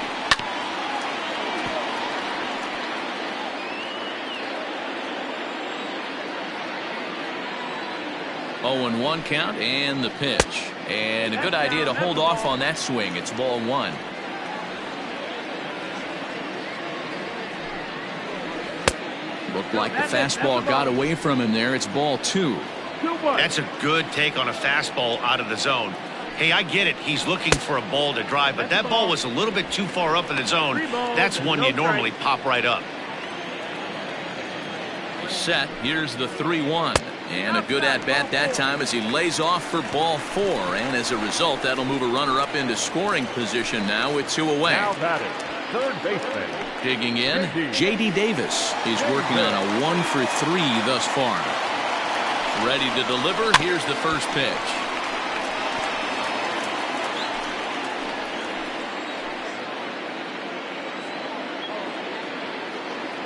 Oh, and 1 count and the pitch. And a good idea to hold off on that swing. It's ball 1. Looked like the fastball got away from him there. It's ball 2. That's a good take on a fastball out of the zone. Hey, I get it. He's looking for a ball to drive, but that ball was a little bit too far up in the zone. That's one you normally pop right up. Set. Here's the 3-1. And a good at-bat that time as he lays off for ball 4. And as a result, that'll move a runner up into scoring position now with 2 away. Now batting, third baseman Digging in, J.D. Davis. He's working on a 1-for-3 thus far. Ready to deliver. Here's the first pitch.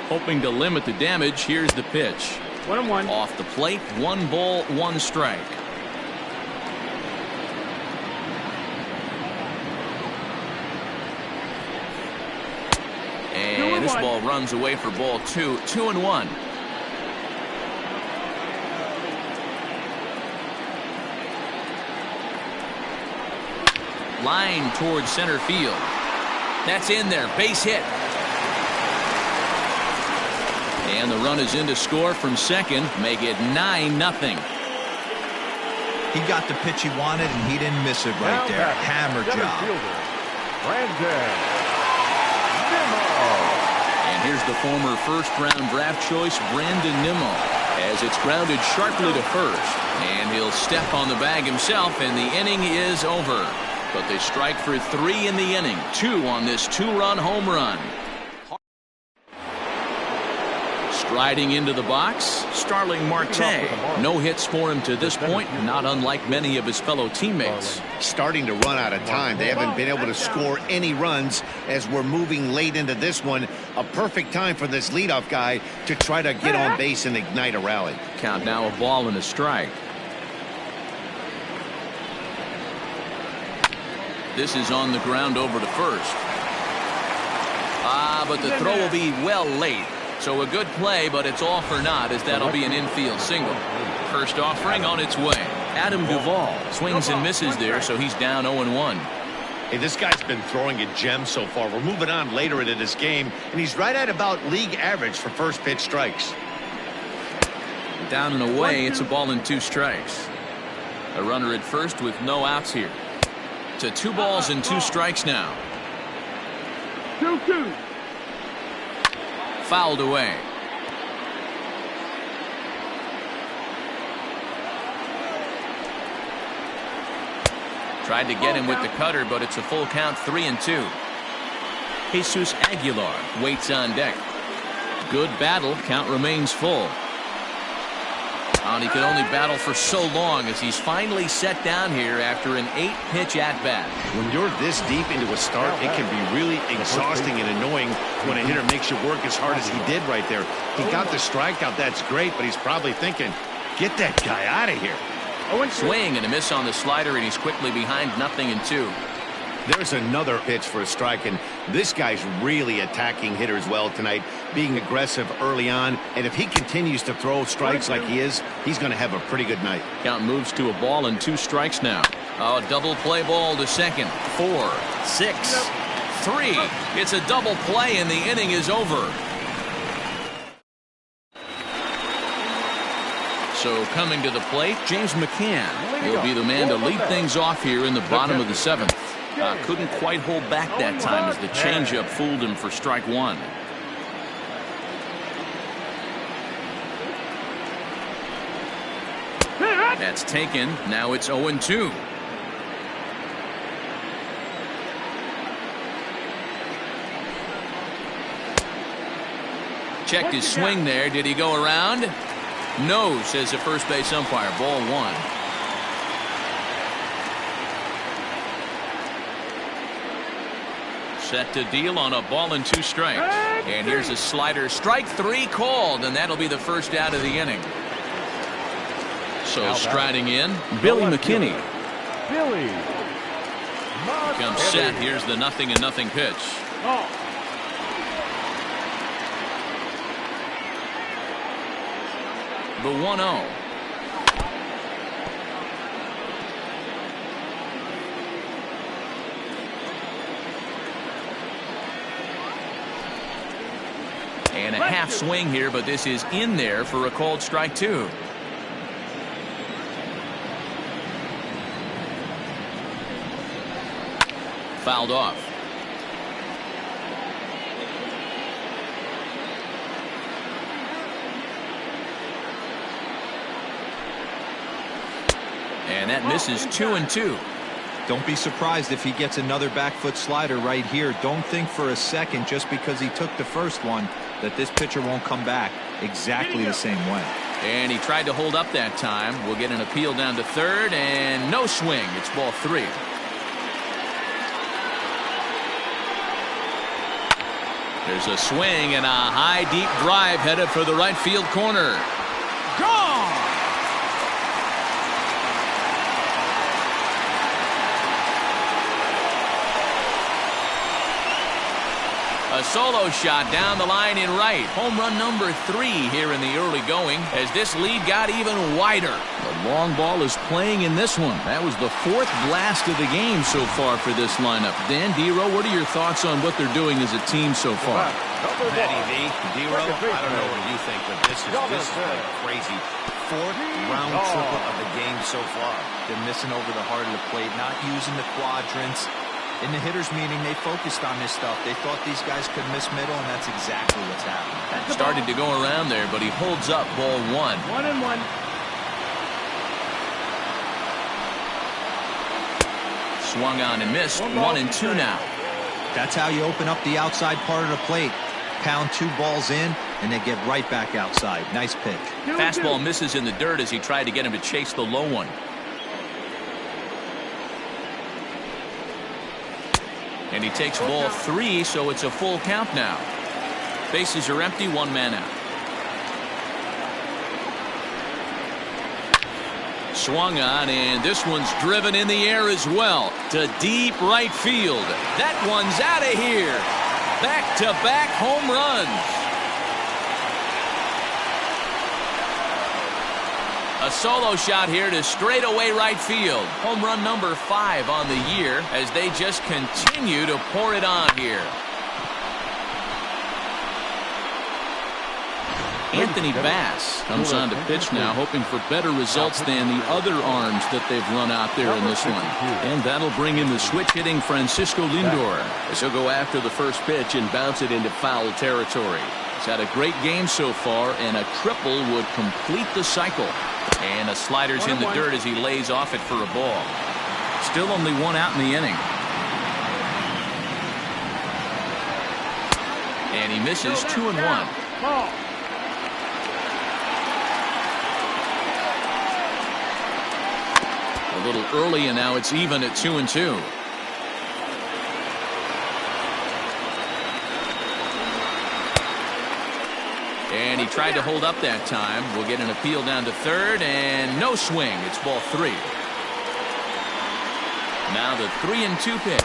Hoping to limit the damage. Here's the pitch. 1-1. Off the plate, 1 ball, 1 strike. And this ball runs away for ball 2. 2-1. Line towards center field. That's in there. Base hit. And the run is in to score from second. Make it 9-0. He got the pitch he wanted, and he didn't miss it right there. Hammer job. And here's the former first-round draft choice, Brandon Nimmo, as it's grounded sharply to first. And he'll step on the bag himself, and the inning is over. But they strike for 3 in the inning. 2 on this 2-run home run. Striding into the box, Starling Marte. No hits for him to this point, not unlike many of his fellow teammates. Starting to run out of time. They haven't been able to score any runs as we're moving late into this one. A perfect time for this leadoff guy to try to get on base and ignite a rally. Count now, a ball and a strike. This is on the ground over to first. But the throw will be well late. So a good play, but it's all for naught, as that'll be an infield single. First offering on its way. Adam Duvall swings and misses there, so he's down 0-1. Hey, this guy's been throwing a gem so far. We're moving on later into this game, and he's right at about league average for first pitch strikes. Down and away, it's a ball and 2 strikes. A runner at first with no outs here. To 2 balls and 2 strikes now. 2-2. Fouled away. Tried to get him with the cutter, but it's a full count, 3-2. Jesus Aguilar waits on deck. Good battle. Count remains full. And he could only battle for so long as he's finally set down here after an 8-pitch at-bat. When you're this deep into a start, it can be really exhausting and annoying when a hitter makes you work as hard as he did right there. He got the strikeout. That's great, but he's probably thinking, get that guy out of here. Swing and a miss on the slider, and he's quickly behind 0-2. There's another pitch for a strike, and this guy's really attacking hitters well tonight, being aggressive early on, and if he continues to throw strikes like he is, he's going to have a pretty good night. Count moves to a ball and 2 strikes now. Oh, double play ball to second. 4, 6, 3. It's a double play, and the inning is over. So coming to the plate, James McCann. He'll be the man to lead things off here in the bottom of the 7th. Couldn't quite hold back that time as the changeup fooled him for strike 1. That's taken. Now it's 0-2. Checked his swing there. Did he go around? No, says the first base umpire. Ball 1. Set to deal on a ball and 2 strikes. And here's a slider. Strike 3 called, and that'll be the first out of the inning. So striding in, Billy McKinney. Billy. Comes set. Here's the 0-0 pitch. The 1-0. And a half swing here, but this is in there for a called strike 2. Fouled off. And that misses 2-2. Don't be surprised if he gets another back foot slider right here. Don't think for a second, just because he took the first one, that this pitcher won't come back exactly the same way. And he tried to hold up that time. We'll get an appeal down to third, and no swing. It's ball 3. There's a swing and a high, deep drive headed for the right field corner. Gone! A solo shot down the line in right. Home run number 3 here in the early going as this lead got even wider. The long ball is playing in this one. That was the 4th blast of the game so far for this lineup. Dan Dero, what are your thoughts on what they're doing as a team so far? Matty V, Dero, I don't know what you think, but this is like crazy. 4th round triple of the game so far. They're missing over the heart of the plate, not using the quadrants. In the hitters meeting, they focused on this stuff. They thought these guys could miss middle, and that's exactly what's happening. Started to go around there, but he holds up ball 1. 1-1. Swung on and missed. 1-2 now. That's how you open up the outside part of the plate. Pound 2 balls in, and they get right back outside. Nice pitch. Fastball misses in the dirt as he tried to get him to chase the low one. And he takes ball 3, so it's a full count now. Bases are empty, 1 man out. Swung on, and this one's driven in the air as well to deep right field. That one's out of here. Back-to-back home runs. A solo shot here to straightaway right field. Home run number 5 on the year as they just continue to pour it on here. Anthony Bass comes on to pitch now, hoping for better results than the other arms that they've run out there in this one. And that'll bring in the switch-hitting Francisco Lindor as he'll go after the first pitch and bounce it into foul territory. He's had a great game so far, and a triple would complete the cycle. And a slider's in the dirt as he lays off it for a ball. Still only 1 out in the inning. And he misses 2-1. A little early, and now it's even at 2-2. And he tried to hold up that time. We'll get an appeal down to third, and no swing. It's ball 3. Now the 3-2 pitch.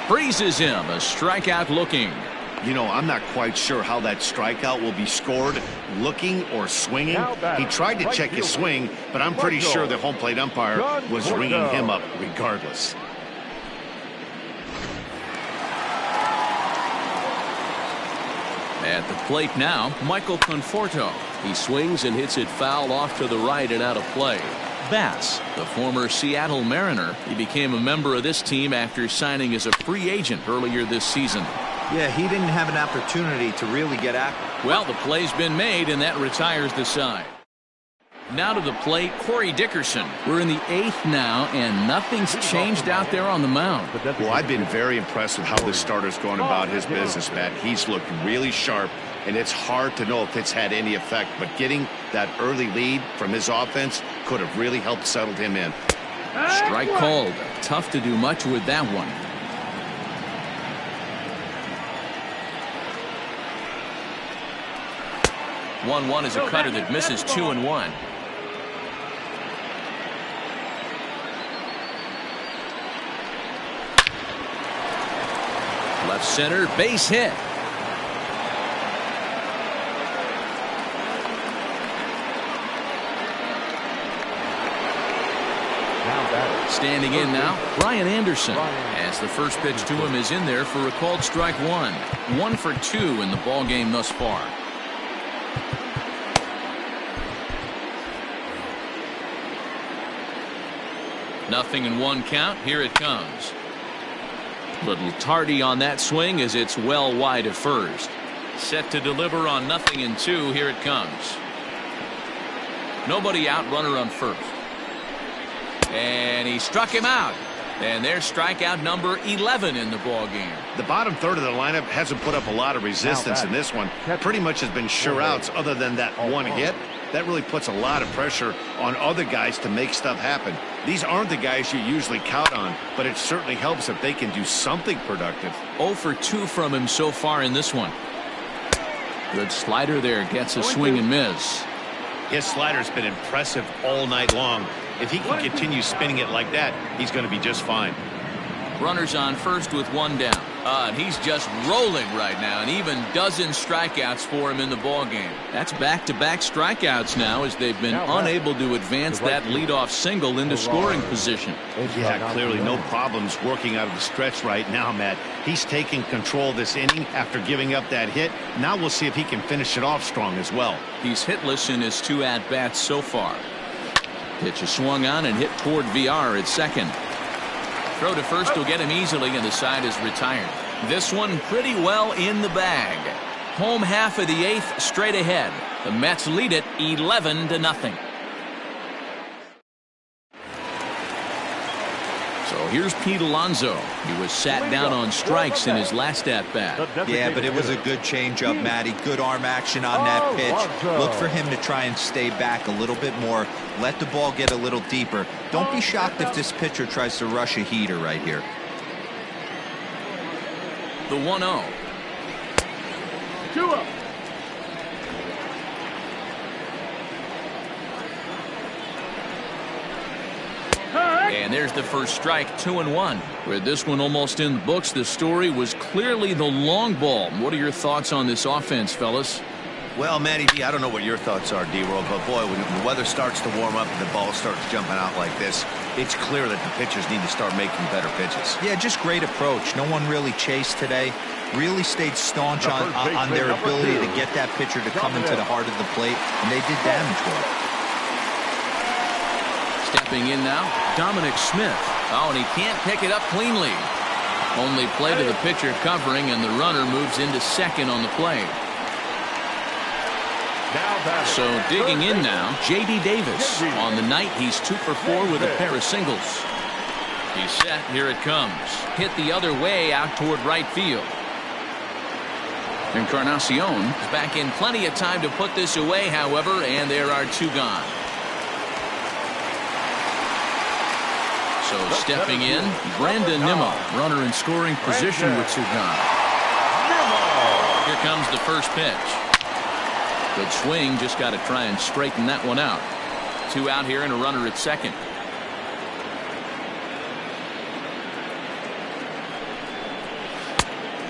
Freezes him. A strikeout looking. You know, I'm not quite sure how that strikeout will be scored, looking or swinging. He tried to check his swing, but I'm pretty sure the home plate umpire was ringing him up regardless. At the plate now, Michael Conforto. He swings and hits it foul off to the right and out of play. Bass, the former Seattle Mariner, he became a member of this team after signing as a free agent earlier this season. Yeah, he didn't have an opportunity to really get active. Well, the play's been made, and that retires the side. Now to the plate, Corey Dickerson. We're in the 8th now, and nothing's changed out there on the mound. Well, I've been very impressed with how this starter's going about his business, Matt. He's looked really sharp, and it's hard to know if it's had any effect, but getting that early lead from his offense could have really helped settle him in. Strike called. Tough to do much with that one. One is a cutter that misses 2-1. Left center, base hit. Standing in now, Brian Anderson. As the first pitch to him is in there for a called strike 1. 1 for 2 in the ball game thus far. Nothing in 1 count. Here it comes. Little tardy on that swing as it's well wide of first. Set to deliver on 0 in 2. Here it comes. Nobody out, runner on first. And he struck him out. And there's strikeout number 11 in the ball game. The bottom third of the lineup hasn't put up a lot of resistance in this one. Pretty much has been sure outs other than that one hit. That really puts a lot of pressure on other guys to make stuff happen. These aren't the guys you usually count on, but it certainly helps if they can do something productive. 0 for 2 from him so far in this one. Good slider there, gets a swing and miss. His slider's been impressive all night long. If he can continue spinning it like that, he's going to be just fine. Runners on first with one down. And he's just rolling right now, and even dozen strikeouts for him in the ball game. That's back-to-back strikeouts now, as they've been unable to advance that leadoff single into scoring position. Yeah, clearly no problems working out of the stretch right now, Matt. He's taking control of this inning after giving up that hit. Now we'll see if he can finish it off strong as well. He's hitless in his 2 at-bats so far. Pitch is swung on and hit toward VR at second. Throw to first will get him easily, and the side is retired. This one pretty well in the bag. Home half of the 8th straight ahead. The Mets lead it 11-0. So here's Pete Alonso. He was sat down on strikes in his last at-bat. Yeah, but it was a good changeup, Matty. Good arm action on that pitch. Look for him to try and stay back a little bit more. Let the ball get a little deeper. Don't be shocked if this pitcher tries to rush a heater right here. The 1-0. 2-0. And there's the first strike, 2-1. With this one almost in the books, the story was clearly the long ball. What are your thoughts on this offense, fellas? Well, Matty D, I don't know what your thoughts are, D-World, but boy, when the weather starts to warm up and the ball starts jumping out like this, it's clear that the pitchers need to start making better pitches. Yeah, just great approach. No one really chased today. Really stayed staunch on their ability to get that pitcher to come into the heart of the plate, and they did damage with it. Stepping in now, Dominic Smith. Oh, and he can't pick it up cleanly. Only play to the pitcher covering, and the runner moves into second on the play. So digging in now, J.D. Davis. On the night, he's 2 for 4 with a pair of singles. He's set. Here it comes. Hit the other way out toward right field. Encarnacion is back in plenty of time to put this away, however, and there are 2 gone. So stepping in, Brandon Nimmo, runner in scoring position with 2 gone. Here comes the first pitch. Good swing, just got to try and straighten that one out. 2 out here and a runner at second.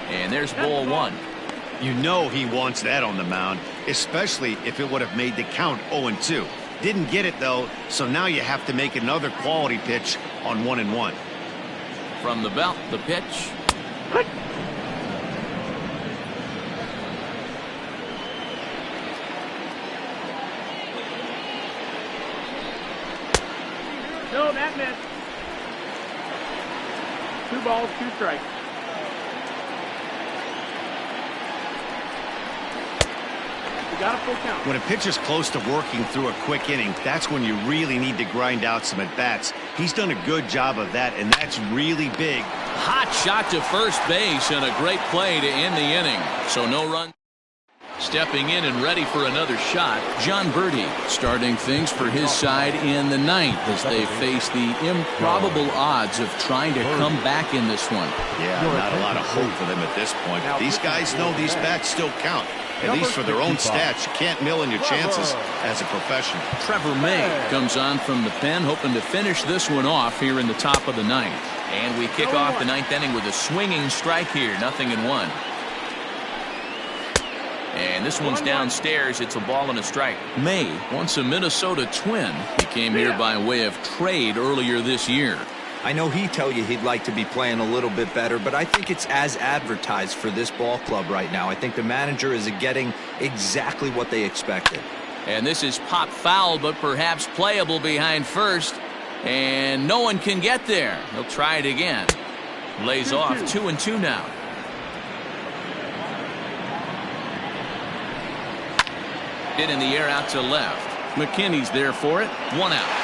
And there's ball 1. You know he wants that on the mound, especially if it would have made the count 0-2. Didn't get it, though, so now you have to make another quality pitch on 1-1. From the belt, the pitch. No, that missed. 2 balls, 2 strikes. You got a full count. When a pitcher's close to working through a quick inning, that's when you really need to grind out some at-bats. He's done a good job of that, and that's really big. Hot shot to first base and a great play to end the inning. So no run. Stepping in and ready for another shot, John Birdie, starting things for his side in the 9th as they face the improbable odds of trying to come back in this one. Yeah, not a lot of hope for them at this point. These guys know these bats still count. At least for their own stats, you can't mill in your chances as a professional. Trevor May comes on from the pen, hoping to finish this one off here in the top of the 9th. And we kick off the 9th inning with a swinging strike here, 0-1. And this one's downstairs. It's a ball and a strike. May, once a Minnesota Twin, he came here by way of trade earlier this year. I know he'd tell you he'd like to be playing a little bit better, but I think it's as advertised for this ball club right now. I think the manager is getting exactly what they expected. And this is pop foul, but perhaps playable behind first. And no one can get there. He'll try it again. Lays off 2-2 now. Hit in the air out to left. McKinney's there for it. 1 out.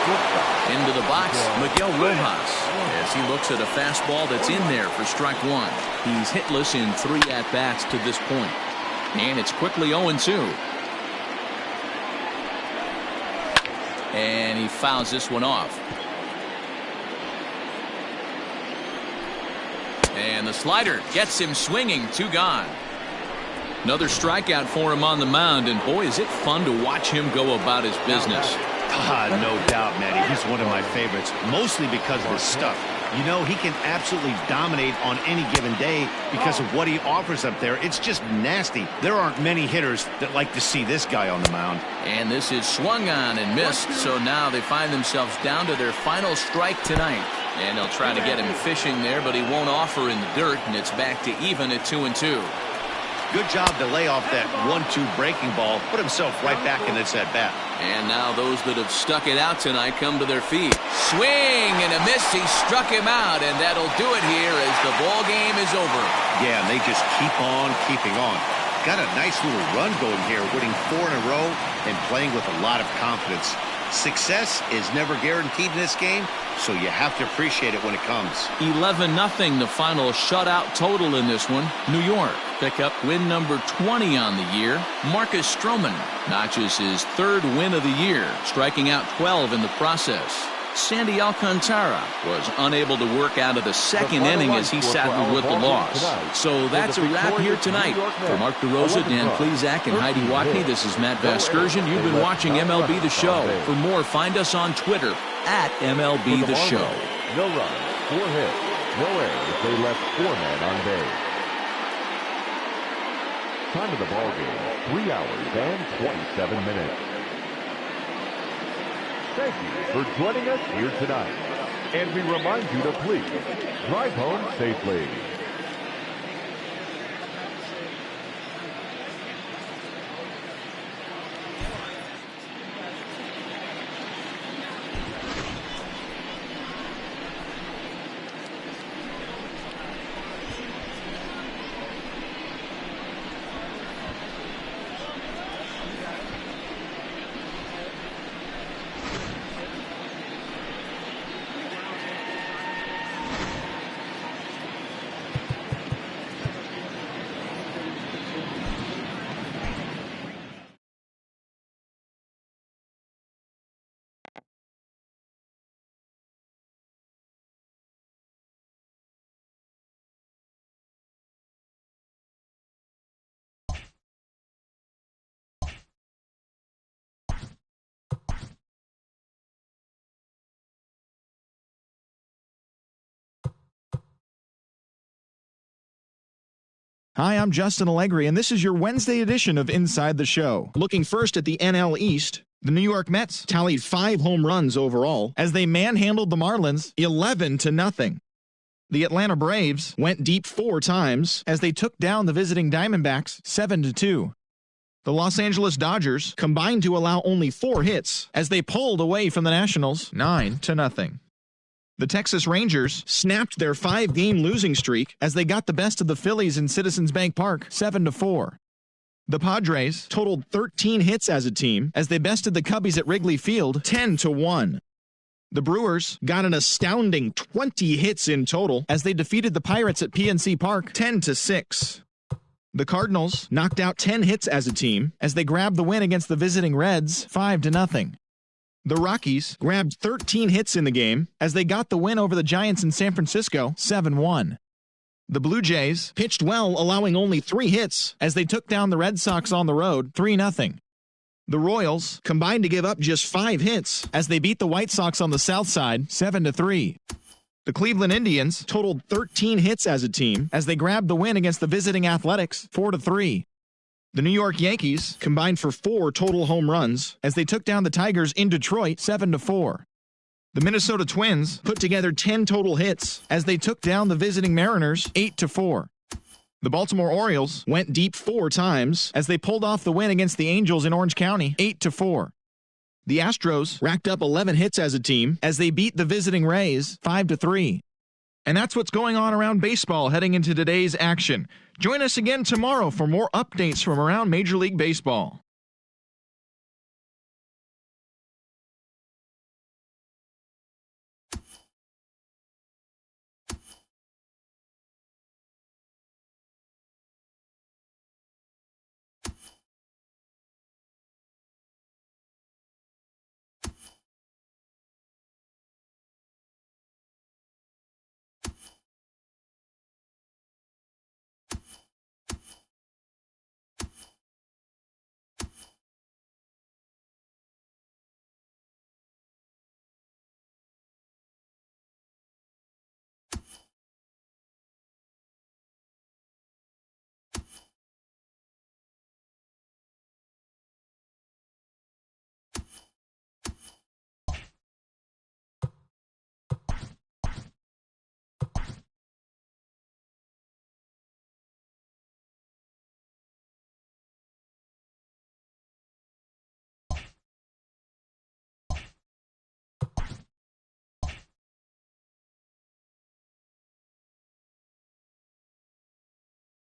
Into the box, Miguel Rojas, as he looks at a fastball that's in there for strike one. He's hitless in 3 at-bats to this point. And it's quickly 0-2. And he fouls this one off. And the slider gets him swinging. 2 gone. Another strikeout for him on the mound, and boy, is it fun to watch him go about his business. No doubt, Matty. He's one of my favorites, mostly because of his stuff. You know, he can absolutely dominate on any given day because of what he offers up there. It's just nasty. There aren't many hitters that like to see this guy on the mound. And this is swung on and missed, so now they find themselves down to their final strike tonight. And they'll try to get him fishing there, but he won't offer in the dirt, and it's back to even at 2-2. Good job to lay off that 1-2 breaking ball, put himself right back in this at-bat. And now those that have stuck it out tonight come to their feet. Swing and a miss. He struck him out, and that'll do it here as the ball game is over. Yeah, and they just keep on keeping on. Got a nice little run going here, winning 4 in a row and playing with a lot of confidence. Success is never guaranteed in this game, so you have to appreciate it when it comes. 11-0, the final shutout total in this one. New York pick up win number 20 on the year. Marcus Stroman notches his 3rd win of the year, striking out 12 in the process. Sandy Alcantara was unable to work out of the 2nd inning as he sat with the loss. So that's a wrap here tonight. For Mark DeRosa, Dan Plesac, and Heidi Watney, this is Matt Vasgersian. You've been watching MLB The Show. For more, find us on Twitter at MLB The Show. No runs, 4 hits, no errors. They left 4 men on base. Time of the ball game, 3 hours and 27 minutes. Thank you for joining us here tonight. And we remind you to please drive home safely. Hi, I'm Justin Allegri, and this is your Wednesday edition of Inside the Show. Looking first at the NL East, the New York Mets tallied 5 home runs overall as they manhandled the Marlins 11-0. The Atlanta Braves went deep 4 times as they took down the visiting Diamondbacks 7-2. The Los Angeles Dodgers combined to allow only 4 hits as they pulled away from the Nationals 9-0. The Texas Rangers snapped their 5-game losing streak as they got the best of the Phillies in Citizens Bank Park 7-4. The Padres totaled 13 hits as a team as they bested the Cubbies at Wrigley Field 10-1. The Brewers got an astounding 20 hits in total as they defeated the Pirates at PNC Park 10-6. The Cardinals knocked out 10 hits as a team as they grabbed the win against the visiting Reds 5-0. The Rockies grabbed 13 hits in the game as they got the win over the Giants in San Francisco 7-1. The Blue Jays pitched well, allowing only 3 hits as they took down the Red Sox on the road 3-0. The Royals combined to give up just 5 hits as they beat the White Sox on the South Side 7-3. The Cleveland Indians totaled 13 hits as a team as they grabbed the win against the visiting Athletics 4-3. The New York Yankees combined for 4 total home runs as they took down the Tigers in Detroit 7-4. The Minnesota Twins put together 10 total hits as they took down the visiting Mariners 8-4. The Baltimore Orioles went deep 4 times as they pulled off the win against the Angels in Orange County 8-4. The Astros racked up 11 hits as a team as they beat the visiting Rays 5-3. And that's what's going on around baseball heading into today's action. Join us again tomorrow for more updates from around Major League Baseball.